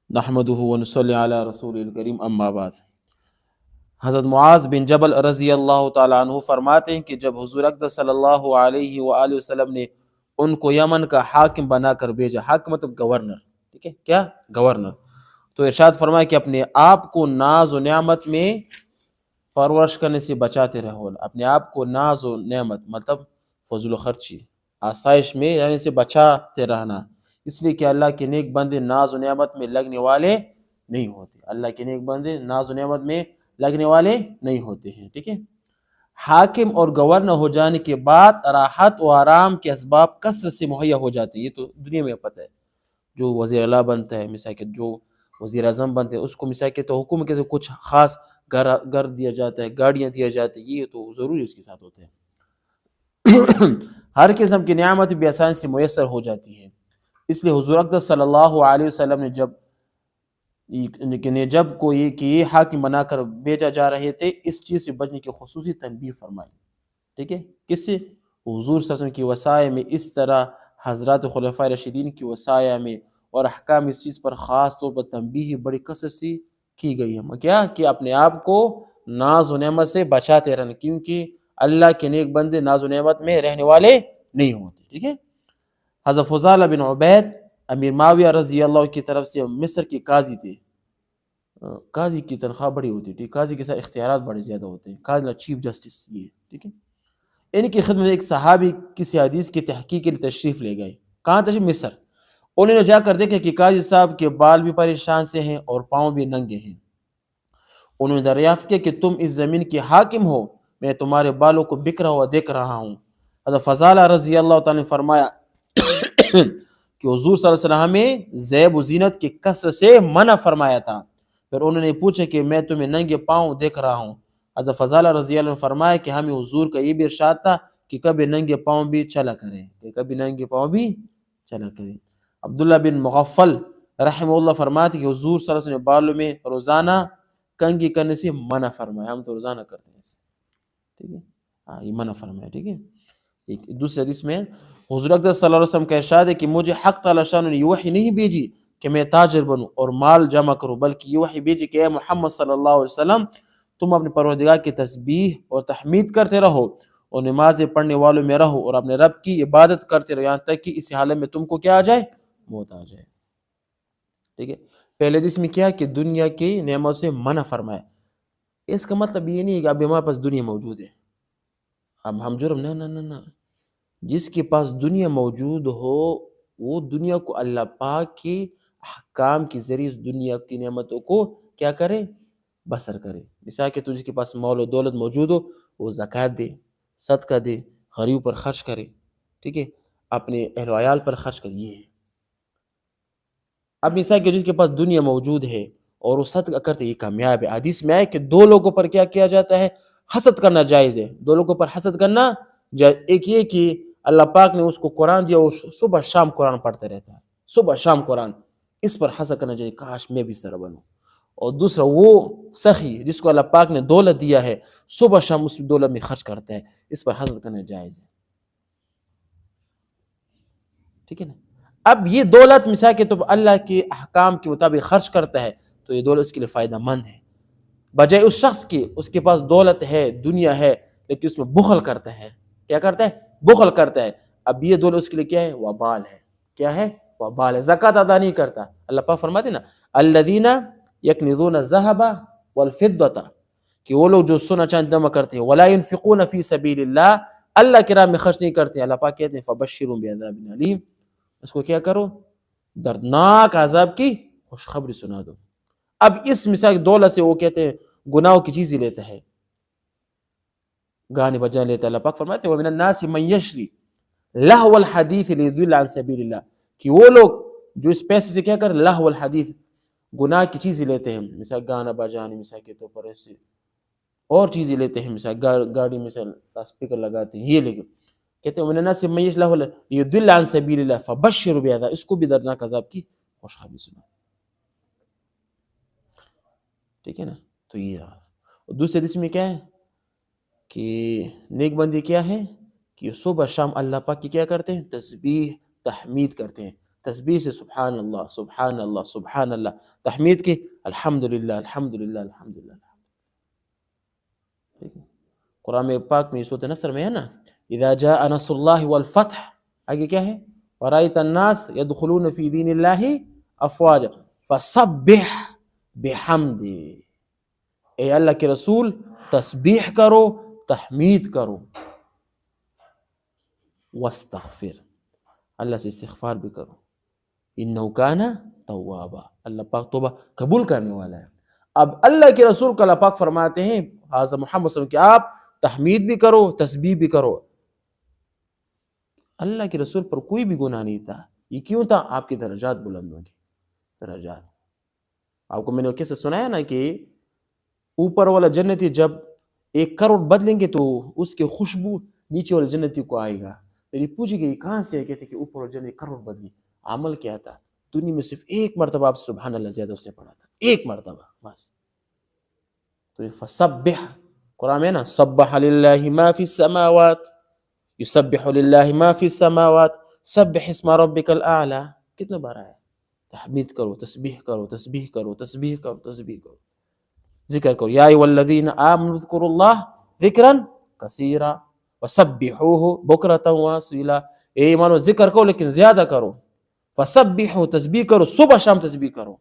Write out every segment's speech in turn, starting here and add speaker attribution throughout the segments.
Speaker 1: نحمدہ ونصلی علی رسول الکریم اما بعد۔ حضرت معاذ بن جبل رضی اللہ تعالیٰ عنہ فرماتے ہیں کہ جب حضور اقدس صلی اللہ علیہ وآلہ وسلم نے ان کو یمن کا حاکم بنا کر بھیجا، حاکم مطلب گورنر، ٹھیک ہے، کیا گورنر، تو ارشاد فرمایا کہ اپنے آپ کو ناز و نعمت میں پرورش کرنے سے بچاتے رہو، اپنے آپ کو ناز و نعمت مطلب فضل و خرچی، آسائش میں رہنے سے بچاتے رہنا، اس لیے کہ اللہ کے نیک بندے ناز و نعمت میں لگنے والے نہیں ہوتے، اللہ کے نیک بندے ناز و نعمت میں لگنے والے نہیں ہوتے ہیں، ٹھیک ہے۔ حاکم اور گورنر ہو جانے کے بعد راحت و آرام کے اسباب کثرت سے مہیا ہو جاتے ہیں، یہ تو دنیا میں پتہ ہے، جو وزیر اعلیٰ بنتا ہے، مثال کے جو وزیر اعظم بنتے ہیں، اس کو مثال کے تو حکومت کے سے کچھ خاص گھر دیا جاتا ہے، گاڑیاں دیا جاتی ہیں، یہ تو ضروری اس کے ساتھ ہوتے ہیں۔ ہر قسم کی نعمت بھی آسانی سے میسر ہو جاتی ہے، اس لیے حضور اقدس صلی اللہ علیہ وسلم نے جب کوئی کہ یہ حاکم بنا کر بھیجا جا رہے تھے، اس چیز سے بچنے کی خصوصی تنبیہ فرمائی، ٹھیک ہے، کس سے؟ حضور صلی اللہ علیہ وسلم کی وصایہ میں، اس طرح حضرات خلفائے راشدین کی وصایہ میں اور احکام اس چیز پر خاص طور پر تنبیہ بڑی کثرت سے کی گئی ہے، کیا کہ اپنے آپ کو ناز و نعمت سے بچاتے رہنا، کیونکہ اللہ کے نیک بندے ناز و نعمت میں رہنے والے نہیں ہوتے، ٹھیک ہے۔ حضرت فضالہ بن عبید امیر معاویہ رضی اللہ عنہ کی طرف سے مصر کے قاضی تھے، قاضی کی تنخواہ بڑی ہوتی ہے، قاضی کے ساتھ اختیارات بڑے زیادہ ہوتے ہیں، قاضی چیف جسٹس، یہ ٹھیک ہے۔ ان کی خدمت میں ایک صحابی کسی حدیث کی تحقیق کے لیے تشریف لے گئے، کہاں تشریف؟ مصر۔ انہوں نے جا کر دیکھا کہ قاضی صاحب کے بال بھی پریشان سے ہیں اور پاؤں بھی ننگے ہیں۔ انہوں نے دریافت کیا کہ تم اس زمین کے حاکم ہو، میں تمہارے بالوں کو بکھرا ہوا دیکھ رہا ہوں۔ حضرت فضالہ رضی اللہ تعالیٰ نے فرمایا کہ حضور صلی اللہ علیہ وسلم ہمیں زیب و زینت کی کثرت سے منع فرمایا تھا۔ پھر انہوں نے پوچھا کہ میں تمہیں ننگے پاؤں دیکھ رہا ہوں۔ حضرت فضالہ رضی اللہ عنہ نے فرمایا کہ ہمیں حضور کا یہ بھی ارشاد تھا کہ کبھی ننگے پاؤں بھی چلا کریں، عبداللہ بن مغفل رحمہ اللہ فرماتے کہ حضور صلی اللہ علیہ وسلم نے بالوں میں روزانہ کنگھی کرنے سے منع فرمایا، ہم تو روزانہ کرتے ہیں ایسے، ٹھیک ہے، ہاں یہ منع فرمایا، ٹھیک ہے۔ ایک دوسرے حدیث میں حضور اقدس صلی اللہ علیہ وسلم کا ارشاد ہے کہ مجھے حق تعالی شان نے یہ وحی نہیں بھیجی کہ میں تاجر بنوں اور مال جمع کروں، بلکہ یہ وحی بھیجی کہ اے محمد صلی اللہ علیہ وسلم تم اپنے پروردگار کی تسبیح اور تحمید کرتے رہو اور نمازیں پڑھنے والوں میں رہو اور اپنے رب کی عبادت کرتے رہو، یہاں تک کہ اس حالت میں تم کو کیا آ جائے؟ موت آ جائے، ٹھیک ہے۔ پہلے حدیث میں کیا کہ دنیا کی نعمت سے منع فرمایا، اس کا مطلب یہ نہیں ہے کہ اب ہمارے پاس دنیا موجود ہے اب ہم جرم، نہ، جس کے پاس دنیا موجود ہو وہ دنیا کو اللہ پاک کی احکام کے ذریعے دنیا کی نعمتوں کو کیا کرے؟ بسر کرے۔ مثال کہ تجھ کے پاس مال و دولت موجود ہو، وہ زکوٰۃ دے، صدقہ دے، غریب پر خرچ کرے، ٹھیک ہے، اپنے اہل و عیال پر خرچ کرے، یہ ہے۔ اب مثال کہ جس کے پاس دنیا موجود ہے اور وہ صدقہ کرتے، یہ کامیاب ہے۔ حدیث میں آئے کہ دو لوگوں پر کیا کیا جاتا ہے؟ حسد کرنا جائز ہے، دو لوگوں پر حسد کرنا جائز۔ ایک یہ کہ اللہ پاک نے اس کو قرآن دیا، وہ صبح شام قرآن پڑھتا رہتا ہے، صبح شام قرآن، اس پر حسد کرنا چاہیے، کاش میں بھی اس طرح بنوں۔ اور دوسرا وہ سخی جس کو اللہ پاک نے دولت دیا ہے، صبح شام اس دولت میں خرچ کرتا ہے، اس پر حسد کرنا جائز ہے، ٹھیک ہے نا۔ اب یہ دولت مثال کہ تو اللہ کے احکام کے مطابق خرچ کرتا ہے تو یہ دولت اس کے لیے فائدہ مند ہے، بجائے اس شخص کی اس کے پاس دولت ہے، دنیا ہے، لیکن اس میں بخل کرتا ہے، کیا کرتا ہے؟ بخل کرتا ہے۔ اب یہ دولت اس کے لیے کیا ہے؟ وبال ہے، کیا ہے؟ وبال ہے، زکوٰۃ ادا نہیں کرتا۔ اللہ پاک فرماتے نا الذین یکنزون الذھب والفضة، کہ وہ لوگ جو سونا چاندی جمع کرتے ہیں، ولا ينفقون فی سبیل اللہ، اللہ کی راہ میں خرچ نہیں کرتے ہیں، اللہ پاک کہتے ہیں فبشرهم بعذاب علیم، اس کو کیا کرو؟ دردناک عذاب کی خوشخبری سنا دو۔ اب اس مثال دولت سے وہ کہتے ہیں گناہوں کی چیزیں لیتا ہے، گانے بجانے لیتا ہے۔ اللہ پاک فرماتے ہیں وَمِنَ النَّاسِ مَن يَشْرِي لَهْوَ الْحَدِيثِ لِيُضِلَّ عَن سَبِيلِ اللَّهِ، کہ وہ لوگ جو اس پیسے سے کیا کر لہو الحدیث، گناہ کی چیزیں لیتے ہیں، مثال گانا بجانے، مثال کے طور پر ایسے اور چیزیں لیتے ہیں، مثال گاڑی مثال اسپیکر لگاتے ہیں، یہ لے کے کہتے ہیں وَمِنَ النَّاسِ مَن يَشْرِي لِيُضِلَّ عَن سَبِيلِ اللَّهِ فَبَشِّرْهُ بِعَذَابٍ، اس کو بھی دردناک عذاب کی خوشخبری سنا، ٹھیک ہے نا۔ تو یہ رہا۔ اور دوسرے حدیث میں کیا ہے کہ نیک بندے کیا ہے کہ صبح شام اللہ پاک کی کیا کرتے ہیں؟ تسبیح تحمید کرتے ہیں، تسبیح سے سبحان اللہ سبحان اللہ سبحان اللہ، تحمید کی الحمدللہ الحمدللہ الحمدللہ۔ ٹھیک ہے، قرآن پاک میں سورۃ نصر میں ہے نا، اذا جاء نصر اللہ والفتح، آگے کیا ہے، ورأیت الناس يدخلون فی دین اللہ افواجا فسبح بحمد، اے اللہ کے رسول تسبیح کرو، تحمید کرو، واستغفر، اللہ سے استغفار بھی کرو، انہ کان توابا، اللہ پاک توبہ قبول کرنے والا ہے۔ اب اللہ کے رسول کو اللہ پاک فرماتے ہیں حضرت محمد صلی اللہ علیہ وسلم کہ آپ تحمید بھی کرو، تسبیح بھی کرو۔ اللہ کے رسول پر کوئی بھی گناہ نہیں تھا، یہ کیوں تھا؟ آپ کی درجات بلند ہوں گے، درجات۔ آپ کو میں نے کیسے سنایا نا کہ اوپر والا جنتی جب 1 کروڑ بدلیں گے تو اس کے خوشبو نیچے والے جنتی کو آئے گا، میری پوچھی گئی کہاں سے ہے، کہتے کہ اوپر والے جنتی 1 کروڑ بدلی، عمل کیا تھا؟ دنیا میں صرف 1 مرتبہ آپ سبحان اللہ زیادہ اس نے پڑھا تھا، 1 مرتبہ بس۔ تو فسبح، قرآن میں نا سبح للہ ما فی السماوات یسبح للہ ما فی السماوات سبح اسم ربک الاعلی، کتنے بار آیا؟ تحمید کرو، تسبیح کرو، تسبیح کرو، تسبیح کرو، تسبیح کرو، ذکر کرو، یا ایھا الذین آمنوا اذکروا اللہ ذکرا کثیرا وسبحوہ بکرۃ واصیلا، اے ایمانو ذکر کرو لیکن زیادہ کرو، فسبحوا تسبیح کرو، صبح شام تسبیح کرو،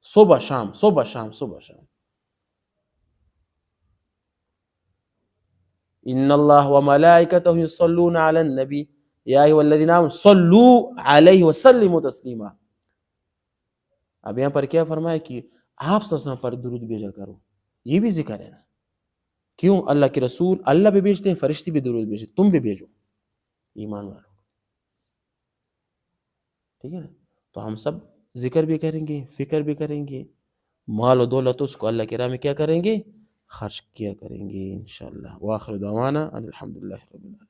Speaker 1: صبح شام صبح شام صبح شام۔ ان اللہ وملائکتہ یصلون علی النبی یا ایھا الذین آمنوا صلوا علیہ وسلموا تسلیما۔ اب یہاں پر کیا فرمایا کہ آپ صلی اللہ علیہ وسلم پر درود بھیجا کرو، یہ بھی ذکر ہے نا، کیوں؟ اللہ کے رسول اللہ بھی بھیجتے ہیں، فرشتے بھی درود بھیجتے، تم بھی بھیجو ایمان والو، ٹھیک ہے نا؟ تو ہم سب ذکر بھی کریں گے، فکر بھی کریں گے، مال و دولت اس کو اللہ کی راہ میں کیا کریں گے؟ خرچ کیا کریں گے انشاءاللہ۔ وآخر دعوانا ان الحمدللہ رب العالمین۔